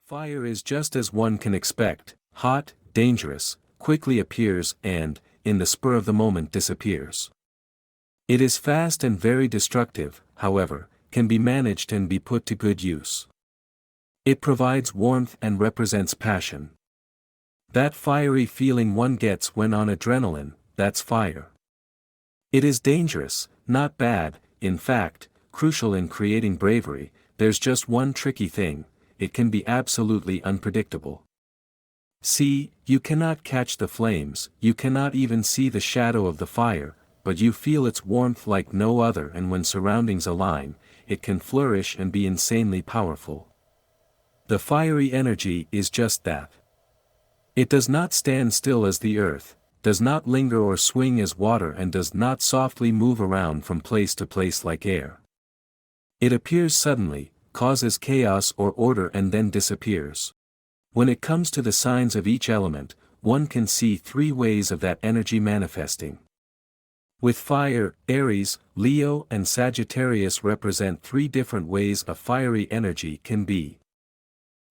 Fire is just as one can expect, hot, dangerous, quickly appears and, in the spur of the moment disappears. It is fast and very destructive, however, can be managed and be put to good use. It provides warmth and represents passion. That fiery feeling one gets when on adrenaline, that's fire. It is dangerous, not bad, in fact, crucial in creating bravery. There's just one tricky thing: it can be absolutely unpredictable. See, you cannot catch the flames, you cannot even see the shadow of the fire, but you feel its warmth like no other, and when surroundings align, it can flourish and be insanely powerful. The fiery energy is just that. It does not stand still as the earth, does not linger or swing as water, and does not softly move around from place to place like air. It appears suddenly, causes chaos or order, and then disappears. When it comes to the signs of each element, one can see three ways of that energy manifesting. With fire, Aries, Leo and Sagittarius represent three different ways a fiery energy can be.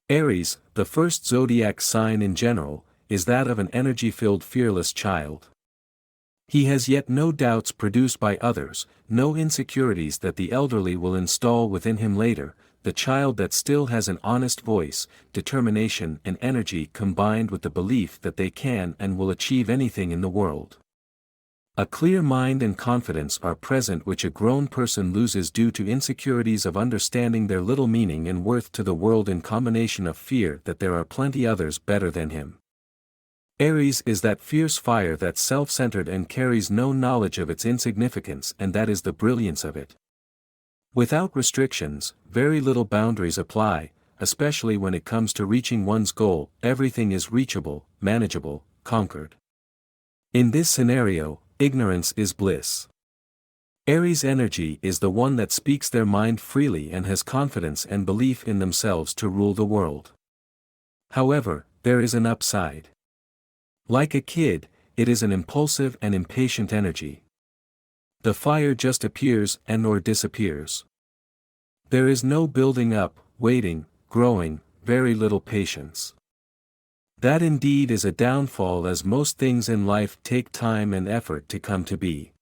Aries, the first zodiac sign in general, is that of an energy-filled fearless child. He has yet no doubts produced by others, no insecurities that the elderly will install within him later, the child that still has an honest voice, determination and energy combined with the belief that they can and will achieve anything in the world. A clear mind and confidence are present which a grown person loses due to insecurities of understanding their little meaning and worth to the world, in combination of fear that there are plenty others better than him. Aries is that fierce fire that's self-centered and carries no knowledge of its insignificance, and that is the brilliance of it. Without restrictions, very little boundaries apply, especially when it comes to reaching one's goal. Everything is reachable, manageable, conquered. In this scenario, ignorance is bliss. Aries energy is the one that speaks their mind freely and has confidence and belief in themselves to rule the world. However, there is an upside. Like a kid, it is an impulsive and impatient energy. The fire just appears and/or disappears. There is no building up, waiting, growing, very little patience. That indeed is a downfall, as most things in life take time and effort to come to be.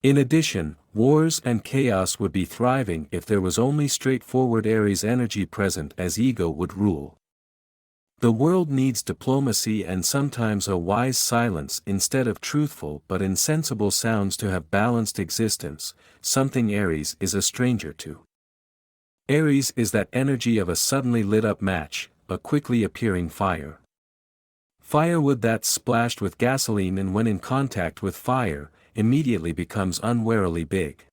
In addition, wars and chaos would be thriving if there was only straightforward Aries energy present, as ego would rule. The world needs diplomacy and sometimes a wise silence instead of truthful but insensible sounds to have balanced existence, something Aries is a stranger to. Aries is that energy of a suddenly lit up match, a quickly appearing fire. Firewood that's splashed with gasoline, and when in contact with fire, immediately becomes unwarily big.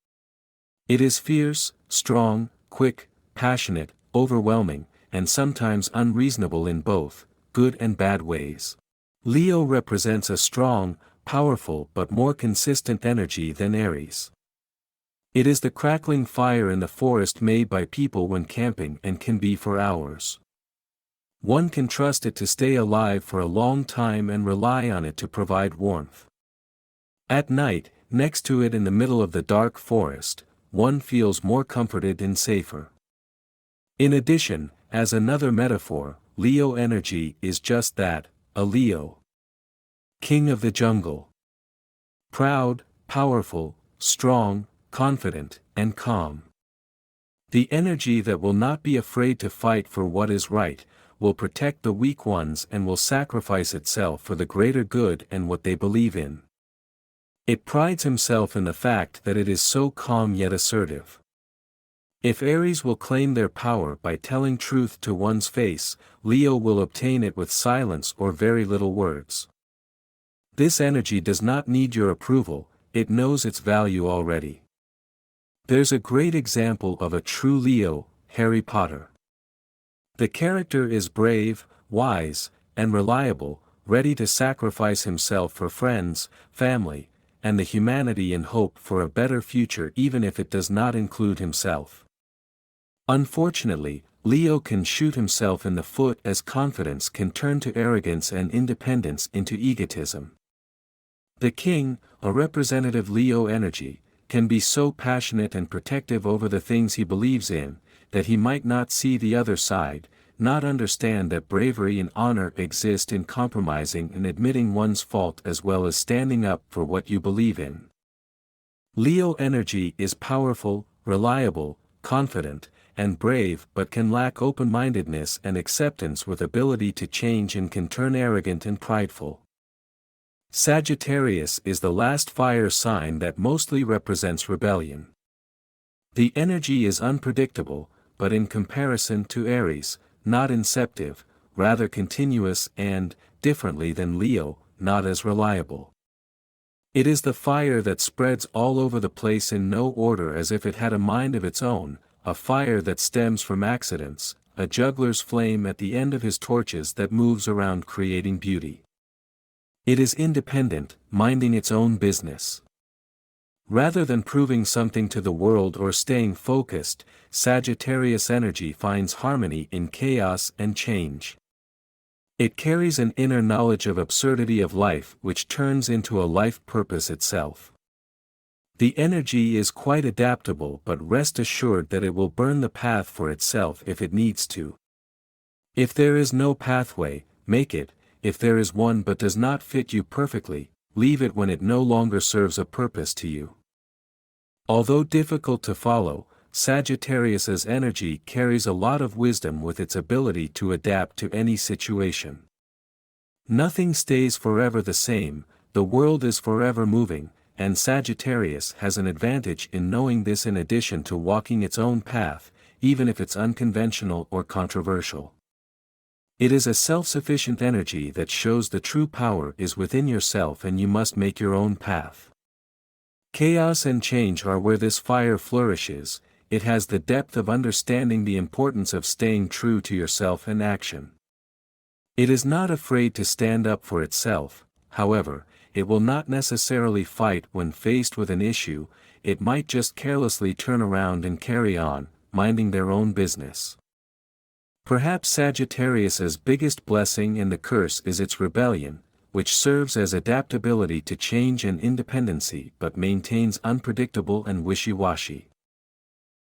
It is fierce, strong, quick, passionate, overwhelming, and sometimes unreasonable in both good and bad ways. Leo represents a strong, powerful but more consistent energy than Aries. It is the crackling fire in the forest made by people when camping, and can be for hours. One can trust it to stay alive for a long time and rely on it to provide warmth. At night, next to it in the middle of the dark forest, one feels more comforted and safer. In addition, as another metaphor, Leo energy is just that, a Leo. King of the jungle. Proud, powerful, strong, confident, and calm. The energy that will not be afraid to fight for what is right, will protect the weak ones, and will sacrifice itself for the greater good and what they believe in. It prides himself in the fact that it is so calm yet assertive. If Aries will claim their power by telling truth to one's face, Leo will obtain it with silence or very little words. This energy does not need your approval, it knows its value already. There's a great example of a true Leo, Harry Potter. The character is brave, wise, and reliable, ready to sacrifice himself for friends, family, and the humanity in hope for a better future, even if it does not include himself. Unfortunately, Leo can shoot himself in the foot, as confidence can turn to arrogance and independence into egotism. The king, a representative Leo energy, can be so passionate and protective over the things he believes in, that he might not see the other side, not understand that bravery and honor exist in compromising and admitting one's fault as well as standing up for what you believe in. Leo energy is powerful, reliable, confident, and brave but can lack open-mindedness and acceptance with ability to change and can turn arrogant and prideful. Sagittarius is the last fire sign that mostly represents rebellion. The energy is unpredictable, but in comparison to Aries, not inceptive, rather continuous and, differently than Leo, not as reliable. It is the fire that spreads all over the place in no order as if it had a mind of its own, a fire that stems from accidents, a juggler's flame at the end of his torches that moves around creating beauty. It is independent, minding its own business. Rather than proving something to the world or staying focused, Sagittarius energy finds harmony in chaos and change. It carries an inner knowledge of absurdity of life which turns into a life purpose itself. The energy is quite adaptable, but rest assured that it will burn the path for itself if it needs to. If there is no pathway, make it. If there is one but does not fit you perfectly, leave it when it no longer serves a purpose to you. Although difficult to follow, Sagittarius's energy carries a lot of wisdom with its ability to adapt to any situation. Nothing stays forever the same, the world is forever moving, and Sagittarius has an advantage in knowing this in addition to walking its own path, even if it's unconventional or controversial. It is a self-sufficient energy that shows the true power is within yourself and you must make your own path. Chaos and change are where this fire flourishes. It has the depth of understanding the importance of staying true to yourself and action. It is not afraid to stand up for itself, however, it will not necessarily fight when faced with an issue, it might just carelessly turn around and carry on, minding their own business. Perhaps Sagittarius's biggest blessing and the curse is its rebellion, which serves as adaptability to change and independency but maintains unpredictable and wishy-washy.